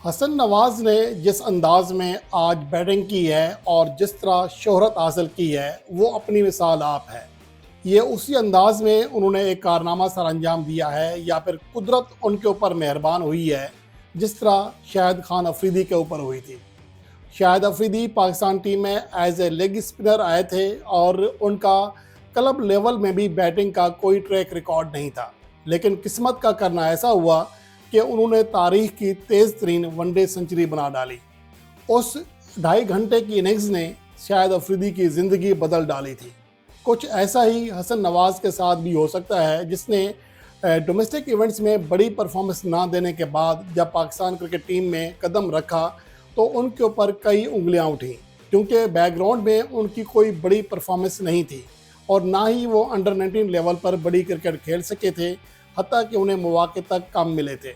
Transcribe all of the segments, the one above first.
हसन नवाज ने जिस अंदाज में आज बैटिंग की है और जिस तरह शोहरत हासिल की है वो अपनी मिसाल आप है। ये उसी अंदाज में उन्होंने एक कारनामा सर अंजाम दिया है या फिर कुदरत उनके ऊपर मेहरबान हुई है, जिस तरह शाहिद खान अफरीदी के ऊपर हुई थी। शाहिद अफरीदी पाकिस्तान टीम में एज ए लेग स्पिनर आए थे और उनका क्लब लेवल में भी बैटिंग का कोई ट्रैक रिकॉर्ड नहीं था, लेकिन किस्मत का करना ऐसा हुआ कि उन्होंने तारीख की तेज़ तरीन वनडे सेंचुरी बना डाली। उस 2.5 घंटे की इनिंग्स ने शाहिद अफरीदी की ज़िंदगी बदल डाली थी। कुछ ऐसा ही हसन नवाज के साथ भी हो सकता है, जिसने डोमेस्टिक इवेंट्स में बड़ी परफॉर्मेंस ना देने के बाद जब पाकिस्तान क्रिकेट टीम में कदम रखा तो उनके ऊपर कई उंगलियां उठीं, क्योंकि बैकग्राउंड में उनकी कोई बड़ी परफॉर्मेंस नहीं थी और ना ही वो अंडर 19 लेवल पर बड़ी क्रिकेट खेल सके थे, हत्ता कि उन्हें मौके तक कम मिले थे।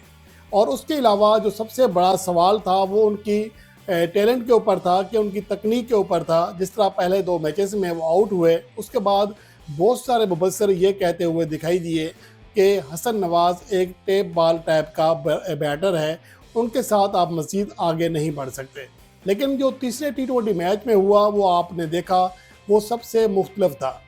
और उसके अलावा जो सबसे बड़ा सवाल था वो उनकी टैलेंट के ऊपर था, कि उनकी तकनीक के ऊपर था। जिस तरह पहले 2 मैचेस में वो आउट हुए, उसके बाद बहुत सारे मुबस्सिर ये कहते हुए दिखाई दिए कि हसन नवाज एक टेप बॉल टाइप का बैटर है, उनके साथ आप मज़ीद आगे नहीं बढ़ सकते। लेकिन जो तीसरे T20 मैच में हुआ वो आपने देखा, वो सबसे मुख्तलिफ था।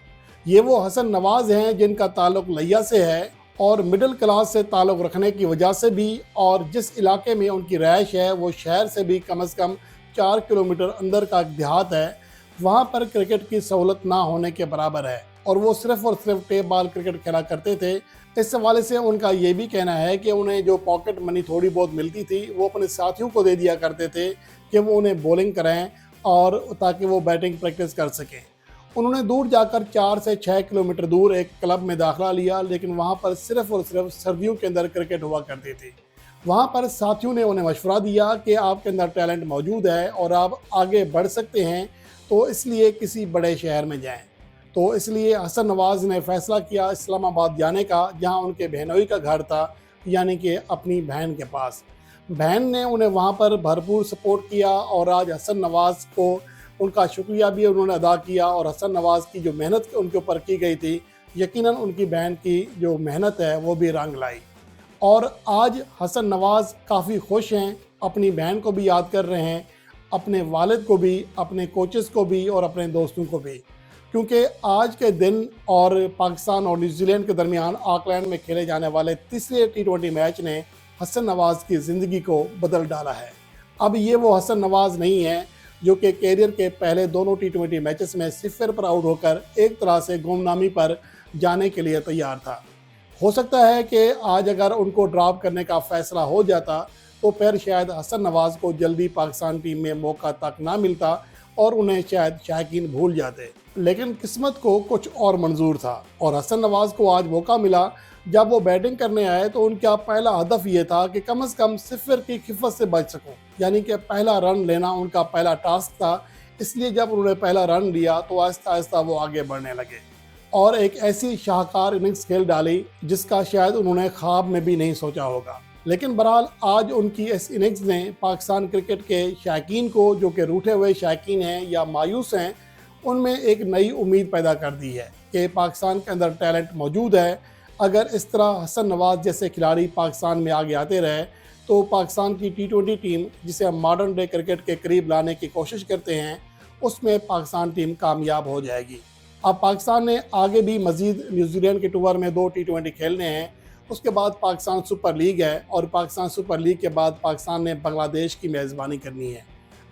ये वो हसन नवाज हैं जिनका ताल्लुक़ लिया से है और मिडिल क्लास से ताल्लुक़ रखने की वजह से भी, और जिस इलाके में उनकी रहायश है वो शहर से भी कम से कम 4 किलोमीटर अंदर का एक देहात है, वहाँ पर क्रिकेट की सहूलत ना होने के बराबर है और वो सिर्फ़ और सिर्फ टेप बॉल क्रिकेट खेला करते थे। इस हवाले से उनका ये भी कहना है कि उन्हें जो पॉकेट मनी थोड़ी बहुत मिलती थी वो अपने साथियों को दे दिया करते थे कि वो उन्हें बॉलिंग कराएं और ताकि वो बैटिंग प्रैक्टिस कर सकें। उन्होंने दूर जाकर 4 से 6 किलोमीटर दूर एक क्लब में दाखिला लिया, लेकिन वहाँ पर सिर्फ़ और सिर्फ सर्दियों के अंदर क्रिकेट हुआ करती थी। वहाँ पर साथियों ने उन्हें मशवरा दिया कि आपके अंदर टैलेंट मौजूद है और आप आगे बढ़ सकते हैं, तो इसलिए किसी बड़े शहर में जाएं। तो इसलिए हसन नवाज ने फ़ैसला किया इस्लामाबाद जाने का, जहाँ उनके बहनोई का घर था, यानी कि अपनी बहन के पास। बहन ने उन्हें वहाँ पर भरपूर सपोर्ट किया और आज हसन नवाज को उनका शुक्रिया भी उन्होंने अदा किया। और हसन नवाज की जो मेहनत उनके ऊपर की गई थी, यकीनन उनकी बहन की जो मेहनत है वो भी रंग लाई। और आज हसन नवाज काफ़ी खुश हैं, अपनी बहन को भी याद कर रहे हैं, अपने वालिद को भी, अपने कोचेस को भी और अपने दोस्तों को भी, क्योंकि आज के दिन और पाकिस्तान और न्यूजीलैंड के दरमियान ऑकलैंड में खेले जाने वाले तीसरे T20 मैच ने हसन नवाज की ज़िंदगी को बदल डाला है। अब ये वो हसन नवाज नहीं है जो कि कैरियर के पहले दोनों T20 मैचेस में 0 पर आउट होकर एक तरह से गुमनामी पर जाने के लिए तैयार था। हो सकता है कि आज अगर उनको ड्रॉप करने का फ़ैसला हो जाता तो फिर शायद हसन नवाज को जल्दी पाकिस्तान टीम में मौका तक ना मिलता और उन्हें शायद शायकीन भूल जाते। लेकिन किस्मत को कुछ और मंजूर था और हसन नवाज को आज मौका मिला। जब वो बैटिंग करने आए तो उनका पहला हदफ ये था कि कम से कम 0 की खिफत से बच सकूं, यानी कि पहला रन लेना उनका पहला टास्क था। इसलिए जब उन्होंने पहला रन लिया तो आहिस्ता आहिस्ता वो आगे बढ़ने लगे और एक ऐसी शाहकार इनिंग्स खेल डाली जिसका शायद उन्होंने ख्वाब में भी नहीं सोचा होगा। लेकिन बहरहाल आज उनकी इस इनिंग्स ने पाकिस्तान क्रिकेट के शायकीन को, जो कि रूठे हुए शायकीन हैं या मायूस हैं, उनमें एक नई उम्मीद पैदा कर दी है कि पाकिस्तान के अंदर टैलेंट मौजूद है। अगर इस तरह हसन नवाज जैसे खिलाड़ी पाकिस्तान में आगे आते रहे तो पाकिस्तान की T20 टीम, जिसे हम मॉडर्न डे क्रिकेट के करीब लाने की कोशिश करते हैं, उसमें पाकिस्तान टीम कामयाब हो जाएगी। अब पाकिस्तान ने आगे भी मज़ीद न्यूजीलैंड के टूर में 2 T20 खेलने हैं। उसके बाद पाकिस्तान सुपर लीग है और पाकिस्तान सुपर लीग के बाद पाकिस्तान ने बांग्लादेश की मेज़बानी करनी है।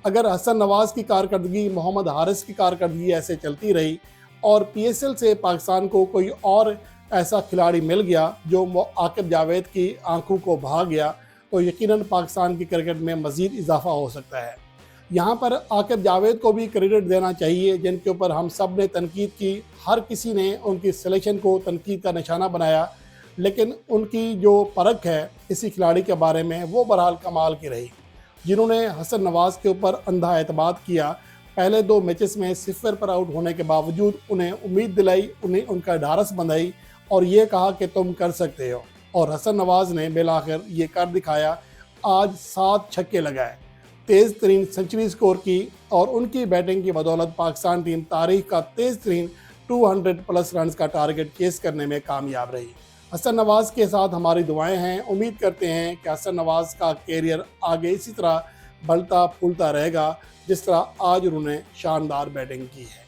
अगर हसन नवाज की कारकर्दगी, मोहम्मद हारिस की कारकर्दगी ऐसे चलती रही और PSL से पाकिस्तान को कोई और ऐसा खिलाड़ी मिल गया जो आकिब जावेद की आंखों को भा गया, तो यकीनन पाकिस्तान की क्रिकेट में मज़ीद इजाफा हो सकता है। यहाँ पर आकिब जावेद को भी क्रेडिट देना चाहिए, जिनके ऊपर हम सब ने तनकीद की। हर किसी ने उनकी सिलेक्शन को तनकीद का निशाना बनाया, लेकिन उनकी जो परख है इसी खिलाड़ी के बारे में वो बहरहाल कमाल की रही, जिन्होंने हसन नवाज के ऊपर अंधा एतमाद किया। पहले 2 मैचेस में 0 पर आउट होने के बावजूद उन्हें उम्मीद दिलाई, उन्हें उनका ढारस बंधाई और ये कहा कि तुम कर सकते हो। और हसन नवाज ने बिलाखिर ये कर दिखाया। आज 7 छक्के लगाए, तेज़ तरीन सेंचुरी स्कोर की और उनकी बैटिंग की बदौलत पाकिस्तान टीम तारीख का तेज़ तरीन 200 प्लस रन का टारगेट चेस करने में कामयाब रही। हसन नवाज़ के साथ हमारी दुआएं हैं। उम्मीद करते हैं कि हसन नवाज़ का कैरियर आगे इसी तरह बढ़ता फूलता रहेगा जिस तरह आज उन्होंने शानदार बैटिंग की है।